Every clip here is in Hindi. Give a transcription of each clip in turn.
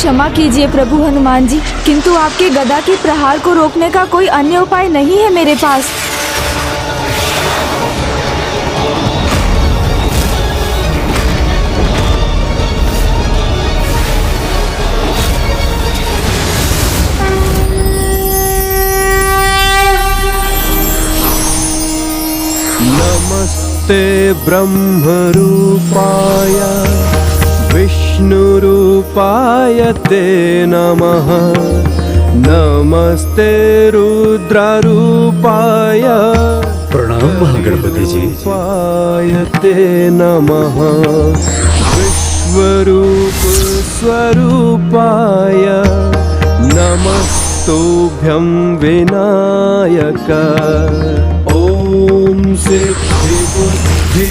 क्षमा कीजिए प्रभु हनुमान जी, किंतु आपके गदा के प्रहार को रोकने का कोई अन्य उपाय नहीं है मेरे पास। नमस्ते ब्रह्मरूपाय विष्णुरूपाय ते नमः। नमस्ते रुद्ररूपाय प्रणाम महागणपति जी। ते नमः। विश्वरूप स्वरूपाय नमस्तुभ्यं विनायक। ओम सिद्धि बुद्धि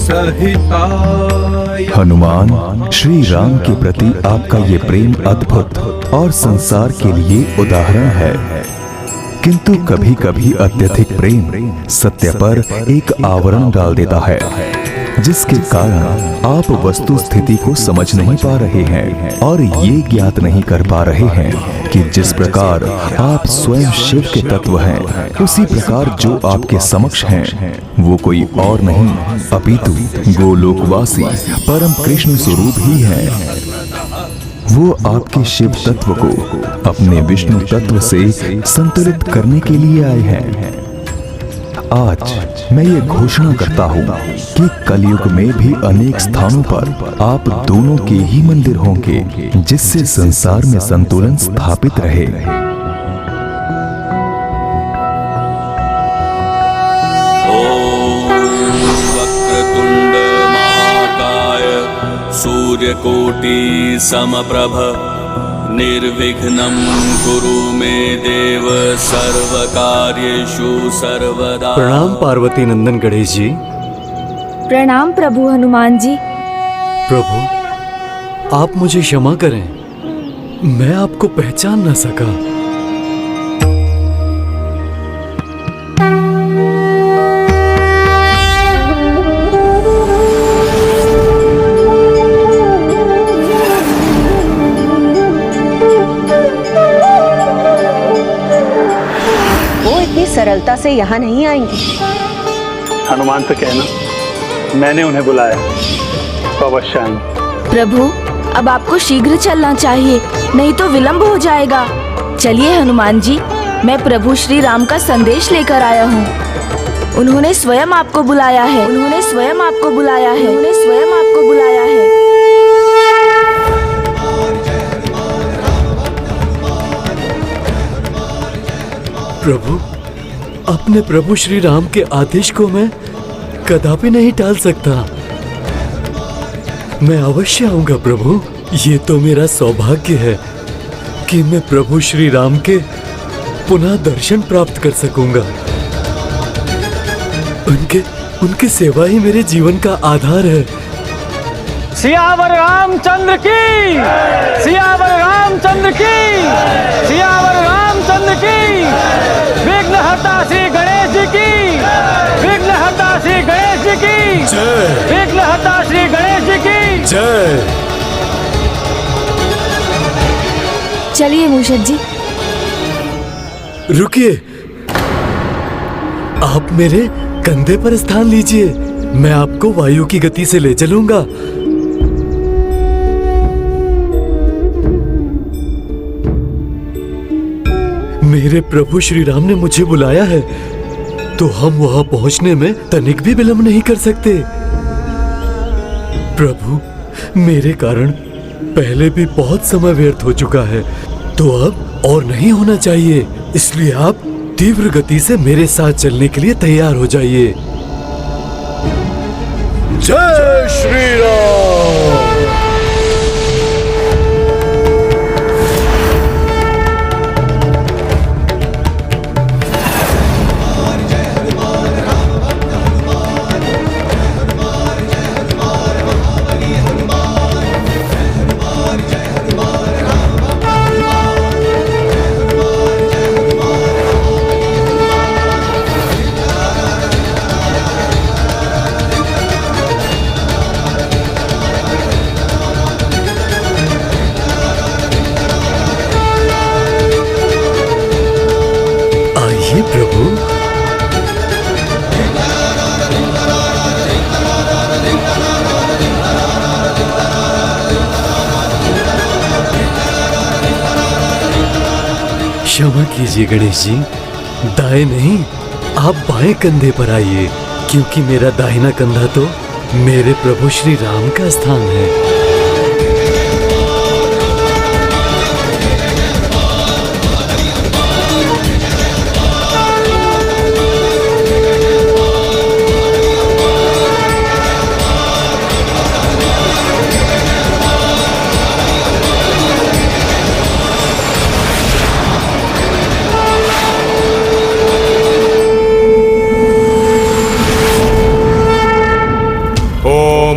सहिताय। हनुमान, श्री राम के प्रति आपका ये प्रेम अद्भुत और संसार के लिए उदाहरण है, किंतु कभी कभी अत्यधिक प्रेम सत्य पर एक आवरण डाल देता है, जिसके कारण आप वस्तु स्थिति को समझ नहीं पा रहे हैं और ये ज्ञात नहीं कर पा रहे हैं कि जिस प्रकार आप स्वयं शिव के तत्व हैं, उसी प्रकार जो आपके समक्ष हैं वो कोई और नहीं अपितु गोलोकवासी परम कृष्ण स्वरूप ही हैं। वो आपके शिव तत्व को अपने विष्णु तत्व से संतुलित करने के लिए आए हैं। आज मैं ये घोषणा करता हूँ कि कलयुग में भी अनेक स्थानों पर आप दोनों के ही मंदिर होंगे, जिससे संसार में संतुलन स्थापित रहे। वक्रतुंड महाकाय सूर्यकोटि समप्रभ निर्विघ्नं कुरु मे देव सर्वकार्येषु सर्वदा। प्रणाम पार्वती नंदन गणेश जी। प्रणाम प्रभु हनुमान जी। प्रभु, आप मुझे क्षमा करें, मैं आपको पहचान न सका। सरलता से यहाँ नहीं आएंगे। हनुमान से कहना मैंने उन्हें बुलाया, तो अवश्य आएंगे। प्रभु, अब आपको शीघ्र चलना चाहिए, नहीं तो विलंब हो जाएगा। चलिए हनुमान जी, मैं प्रभु श्री राम का संदेश लेकर आया हूँ। उन्होंने स्वयं आपको बुलाया है। उन्होंने स्वयं आपको बुलाया है। उन्होंने स्वयं आपको बुलाया है। प्रभु, अपने प्रभु श्री राम के आदेश को मैं कदापि नहीं टाल सकता। मैं अवश्य आऊंगा प्रभु। ये तो मेरा सौभाग्य है कि मैं प्रभु श्री राम के पुनः दर्शन प्राप्त कर सकूंगा। उनकी सेवा ही मेरे जीवन का आधार है। सियावर रामचंद्र की, सियावर रामचंद्र की, सियावर रामचंद्र की। विघ्नहर्ता श्री गणेश जी की, विघ्नहर्ता श्री गणेश जी की जय, विघ्नहर्ता श्री गणेश जी की जय। चलिए मूषक जी। रुकिए, आप मेरे कंधे पर स्थान लीजिए, मैं आपको वायु की गति से ले चलूंगा। मेरे प्रभु श्री राम ने मुझे बुलाया है, तो हम वहां पहुंचने में तनिक भी विलंब नहीं कर सकते। प्रभु, मेरे कारण पहले भी बहुत समय व्यर्थ हो चुका है, तो अब और नहीं होना चाहिए। इसलिए आप तीव्र गति से मेरे साथ चलने के लिए तैयार हो जाइए। जय श्री राम। क्षमा कीजिए गणेश जी, दाएं नहीं, आप बाएं कंधे पर आइए, क्योंकि मेरा दाहिना कंधा तो मेरे प्रभु श्री राम का स्थान है।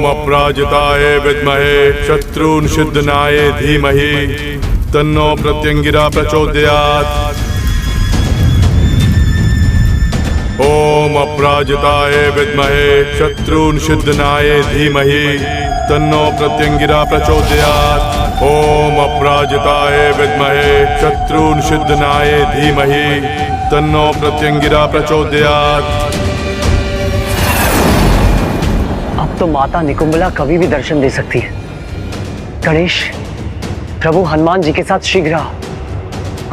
अपराजिताय विद्महे शत्रुंशिद्धनाय धीमहि तन्नो प्रत्यंगिरा प्रचोदयात्। ओम अपराजिताय विद्महे शत्रुंशिद्धनाय धीमहि तन्नो प्रत्यंगिरा प्रचोदयात्। ओम अपराजिताय विद्महे शत्रुंशिद्धनाय धीमहि तन्नो प्रत्यंगिरा प्रचोदयात्। अब तो माता निकुंबला कभी भी दर्शन दे सकती है। गणेश, प्रभु हनुमान जी के साथ शीघ्र आओ,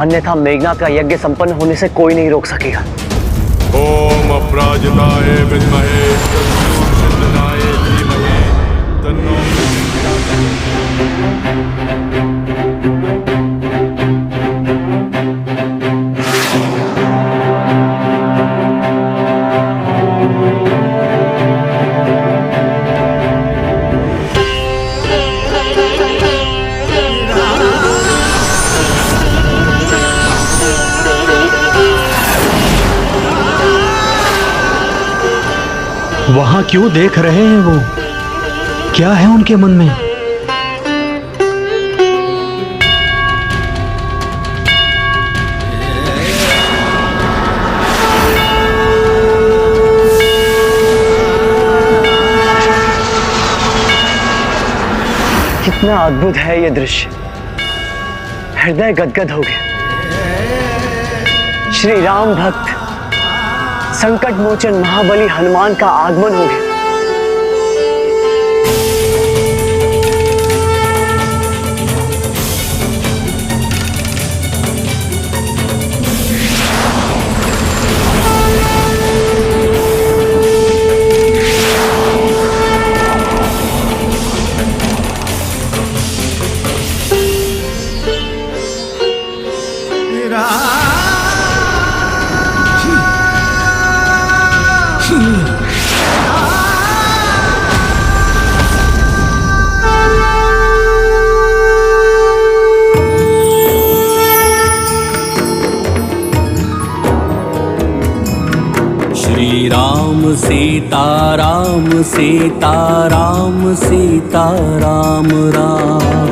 अन्यथा मेघनाथ का यज्ञ संपन्न होने से कोई नहीं रोक सकेगा। ओम अपराजिताय विद्महे शत्रुंशिद्धनाय धीमहि तन्नो वहां क्यों देख रहे हैं वो? क्या है उनके मन में? कितना अद्भुत है ये दृश्य, हृदय गदगद हो गया। श्री राम भक्त संकट मोचन महाबली हनुमान का आगमन हो गया। श्री राम सीता राम सीता राम सीता राम राम।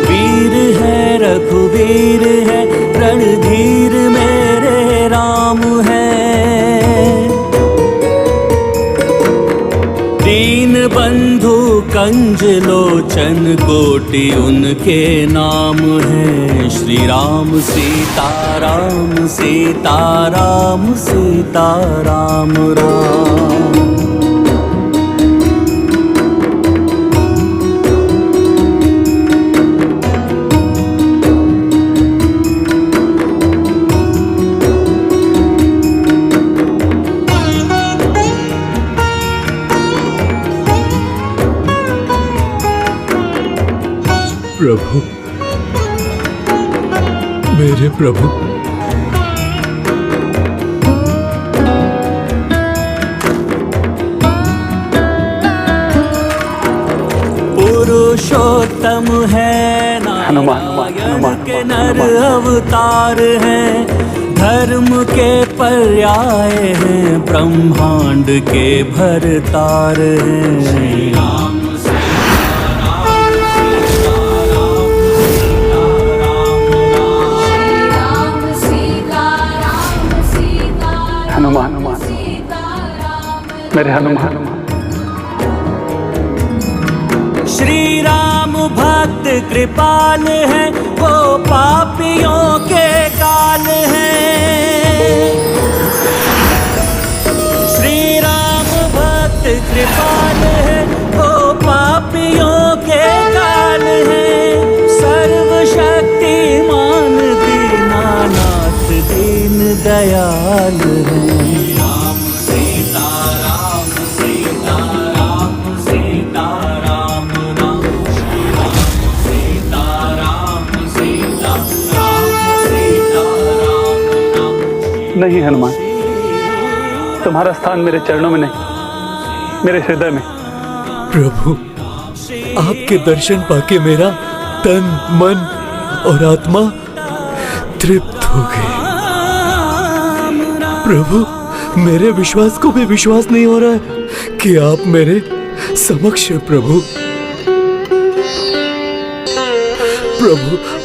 वीर है रघुवीर है रणधीर मेरे राम है। दीन बंधु कंज लोचन कोटि उनके नाम है। श्री राम सीता राम सीता राम सीता राम राम। प्रभु, मेरे प्रभु, पुरुषोत्तम है नारायण के नर अवतार है। धर्म के पर्याय हैं ब्रह्मांड के भरतार हैं। हनुमान, मेरे हनुमान। श्री राम भक्त कृपाल है, वो पापियों के काल है। श्री राम भक्त कृपाल है, वो पापियों दयाल हैं। नहीं हनुमान, तुम्हारा स्थान मेरे चरणों में नहीं, मेरे हृदय में। प्रभु, आपके दर्शन पाके मेरा तन, मन और आत्मा तृप्त हो गई। प्रभु, मेरे विश्वास को भी विश्वास नहीं हो रहा है कि आप मेरे समक्ष हैं। प्रभु,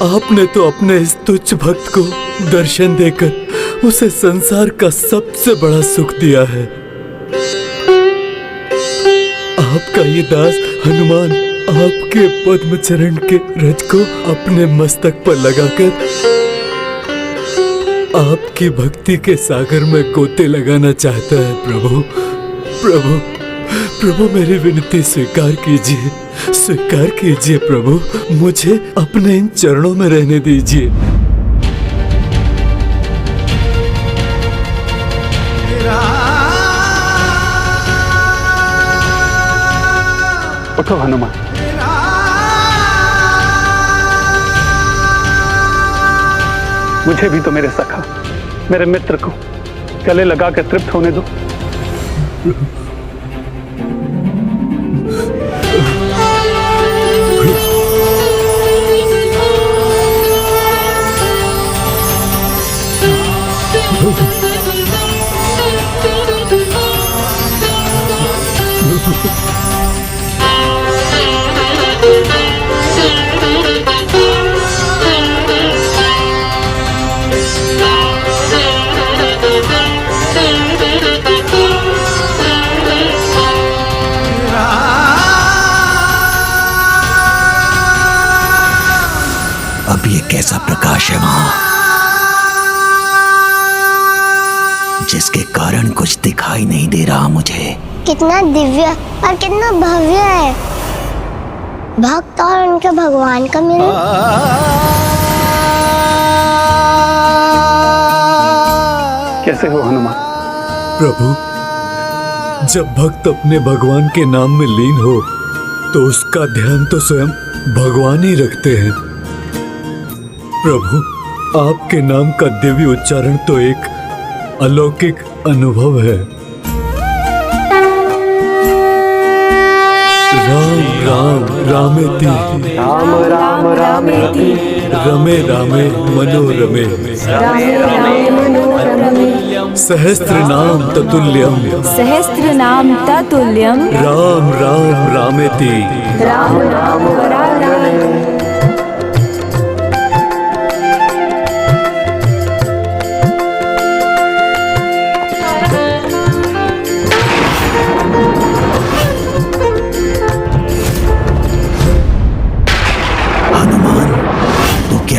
आपने तो अपने इस तुच्छ भक्त को दर्शन देकर उसे संसार का सबसे बड़ा सुख दिया है। आपका ये दास हनुमान आपके पद्म चरण के रज को अपने मस्तक पर लगाकर आपकी भक्ति के सागर में गोते लगाना चाहता है। प्रभु, प्रभु, प्रभु, मेरी विनती स्वीकार कीजिए, स्वीकार कीजिए। प्रभु, मुझे अपने इन चरणों में रहने दीजिए। उठो हनुमान। मुझे भी तो मेरे सखा, मेरे मित्र को गले लगा कर तृप्त होने दो। अब ये कैसा प्रकाश है वहां, जिसके कारण कुछ दिखाई नहीं दे रहा मुझे। कितना दिव्य और कितना भव्य है। भक्त और उनके भगवान का मिलन। कैसे हो हनुमान? प्रभु, जब भक्त अपने भगवान के नाम में लीन हो तो उसका ध्यान तो स्वयं भगवान ही रखते हैं। प्रभु, आपके नाम का दिव्य उच्चारण तो एक अलौकिक अनुभव है। राम राम रामेति, राम राम रामेति, रमे रामे मनोरमे, सहस्त्र नाम ततुल्यम, सहस्त्र नाम ततुल्यम, राम राम रामेति, राम राम रामेति।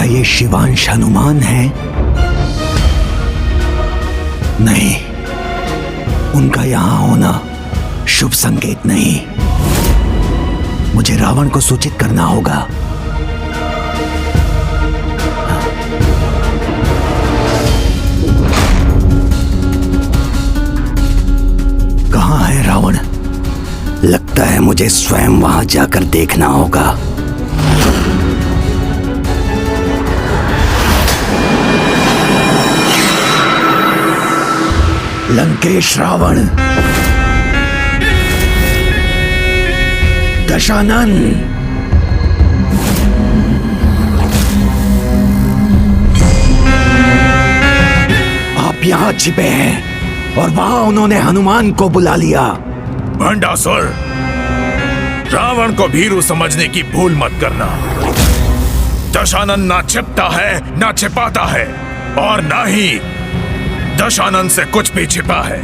ये शिवांश हनुमान है? नहीं, उनका यहां होना शुभ संकेत नहीं। मुझे रावण को सूचित करना होगा। कहां है रावण? लगता है मुझे स्वयं वहां जाकर देखना होगा। लंकेश रावण, दशानन, आप यहां छिपे हैं और वहां उन्होंने हनुमान को बुला लिया। भंडासुर, रावण को भीरू समझने की भूल मत करना। दशानन ना छिपता है ना छिपाता है, और ना ही दशानन से कुछ भी छिपा है।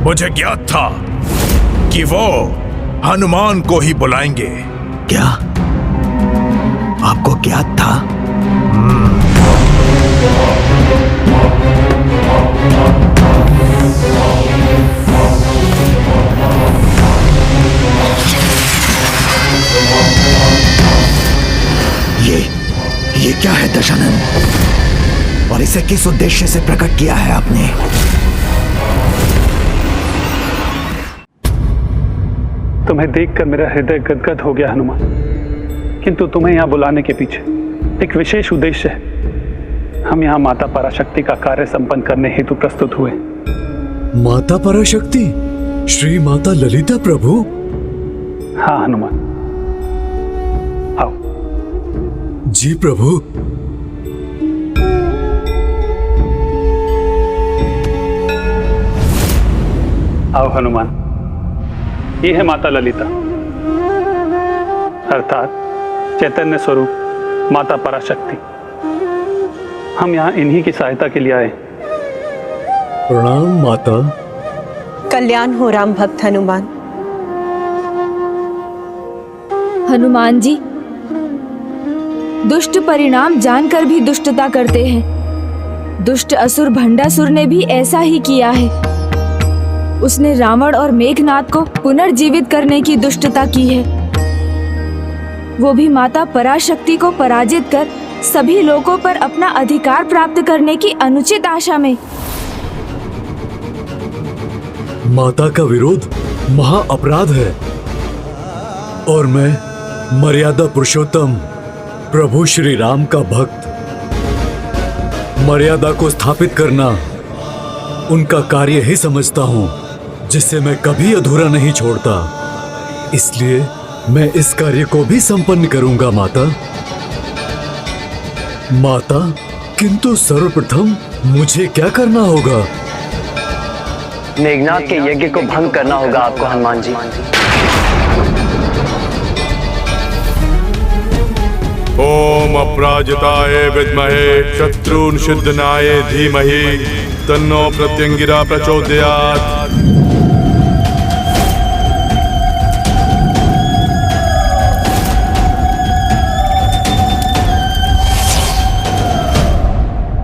मुझे ज्ञात था कि वो हनुमान को ही बुलाएंगे। क्या आपको ज्ञात था? ये क्या है दशानन? और इसे इसे किस उद्देश्य से प्रकट किया है आपने? तुम्हें देखकर मेरा हृदय गदगद हो गया हनुमान, किंतु तुम्हें यहाँ बुलाने के पीछे एक विशेष उद्देश्य है। हम यहाँ माता पराशक्ति का कार्य संपन्न करने हेतु प्रस्तुत हुए। माता पराशक्ति, श्री माता ललिता प्रभु? हाँ हनुमान, आओ। जी प्रभु। आओ हनुमान, ये है माता ललिता, अर्थात चैतन्य स्वरूप माता पराशक्ति। हम यहाँ इन्हीं की सहायता के लिए आए। प्रणाम माता। कल्याण हो राम भक्त हनुमान। हनुमान जी, दुष्ट परिणाम जानकर भी दुष्टता करते हैं। दुष्ट असुर भंडासुर ने भी ऐसा ही किया है। उसने रावण और मेघनाद को पुनर्जीवित करने की दुष्टता की है, वो भी माता पराशक्ति को पराजित कर सभी लोगों पर अपना अधिकार प्राप्त करने की अनुचित आशा में। माता का विरोध महा अपराध है और मैं मर्यादा पुरुषोत्तम प्रभु श्री राम का भक्त, मर्यादा को स्थापित करना उनका कार्य ही समझता हूँ, जिसे मैं कभी अधूरा नहीं छोड़ता। इसलिए मैं इस कार्य को भी संपन्न करूंगा माता। माता, किंतु सर्वप्रथम मुझे क्या करना होगा? मेघनाद के यज्ञ को भंग करना होगा आपको हनुमान जी। ओम अपराजिताय विद्महे शत्रुनिषिद्धनाय धीमहि तन्नो प्रत्यंगिरा प्रचोदयात्।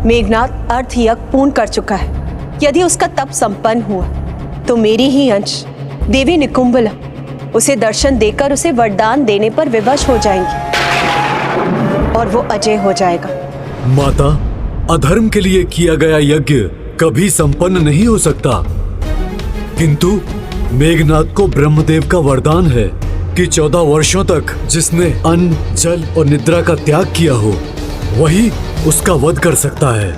मेघनाद अर्थ यज्ञ पूर्ण कर चुका है। यदि उसका तप संपन्न हुआ तो मेरी ही अंश देवी निकुंभला उसे दर्शन देकर उसे वरदान देने पर विवश हो जाएंगी और वो अजय हो जाएगा। माता, अधर्म के लिए किया गया यज्ञ कभी संपन्न नहीं हो सकता, किंतु मेघनाद को ब्रह्मदेव का वरदान है कि 14 वर्षों तक जिसने अन्न, जल और निद्रा का त्याग किया हो वही उसका वध कर सकता है।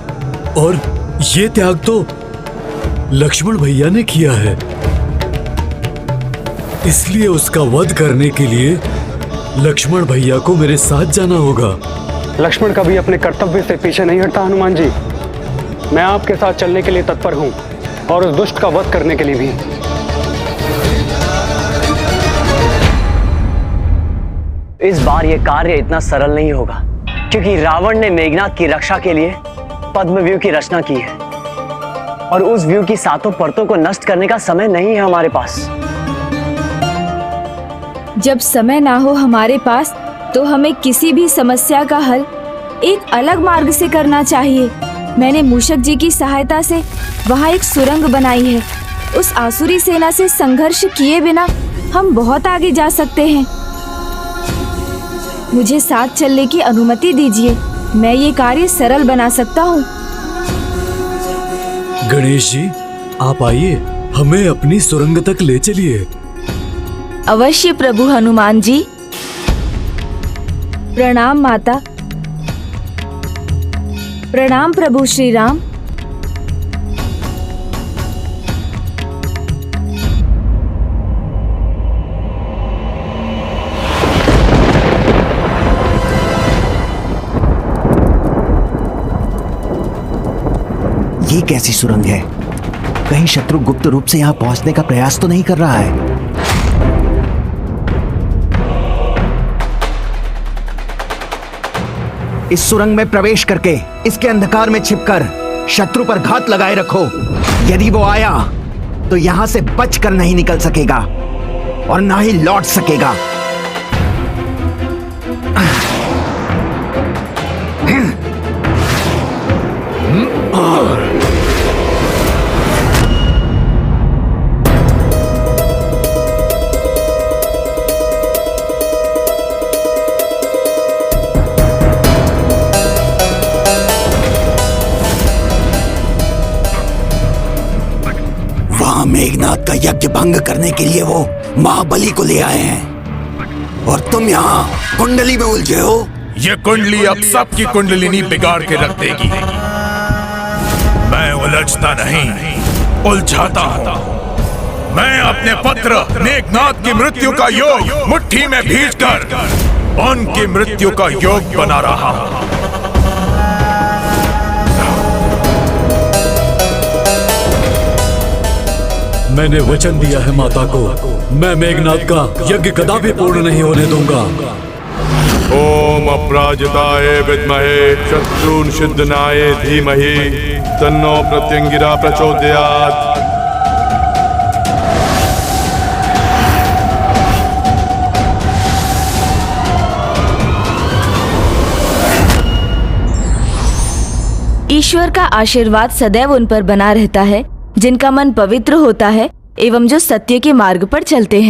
और ये त्याग तो लक्ष्मण भैया ने किया है, इसलिए उसका वध करने के लिए लक्ष्मण भैया को मेरे साथ जाना होगा। लक्ष्मण कभी अपने कर्तव्य से पीछे नहीं हटता हनुमान जी। मैं आपके साथ चलने के लिए तत्पर हूँ और उस दुष्ट का वध करने के लिए भी। इस बार यह कार्य इतना सरल नहीं होगा, क्योंकि रावण ने मेघनाद की रक्षा के लिए पद्मव्यूह की रचना की है और उस व्यू की 7 परतों को नष्ट करने का समय नहीं है हमारे पास। जब समय ना हो हमारे पास तो हमें किसी भी समस्या का हल एक अलग मार्ग से करना चाहिए। मैंने मूषक जी की सहायता से वहाँ एक सुरंग बनाई है। उस आसुरी सेना से संघर्ष किए बिना हम बहुत आगे जा सकते हैं। मुझे साथ चलने की अनुमति दीजिए, मैं ये कार्य सरल बना सकता हूँ। गणेश जी, आप आइए, हमें अपनी सुरंग तक ले चलिए। अवश्य प्रभु हनुमान जी। प्रणाम माता। प्रणाम प्रभु श्री राम। ये कैसी सुरंग है? कहीं शत्रु गुप्त रूप से यहाँ पहुंचने का प्रयास तो नहीं कर रहा है? इस सुरंग में प्रवेश करके इसके अंधकार में छिपकर शत्रु पर घात लगाए रखो। यदि वो आया तो यहां से बचकर नहीं निकल सकेगा और ना ही लौट सकेगा। यहाँ मेघनाथ का यज्ञ भंग करने के लिए वो महाबली को ले आए हैं और तुम यहाँ कुंडली में उलझे हो। ये कुंडली अब सबकी कुंडलिनी बिगाड़ के रख देगी। मैं उलझता नहीं, उलझाता हूँ। मैं अपने पुत्र मेघनाथ की मृत्यु का योग मुट्ठी में भींचकर उनकी मृत्यु का योग बना रहा हूँ। मैंने वचन दिया है माता को, मैं मेघनाथ का यज्ञ कदापि पूर्ण नहीं होने दूंगा। ओम अपराजिताय विद्महे शत्रुन सिद्धनाय धीमहि तन्नो प्रत्यंगिरा प्रचोदयात्। ईश्वर का आशीर्वाद सदैव उन पर बना रहता है जिनका मन पवित्र होता है एवं जो सत्य के मार्ग पर चलते हैं।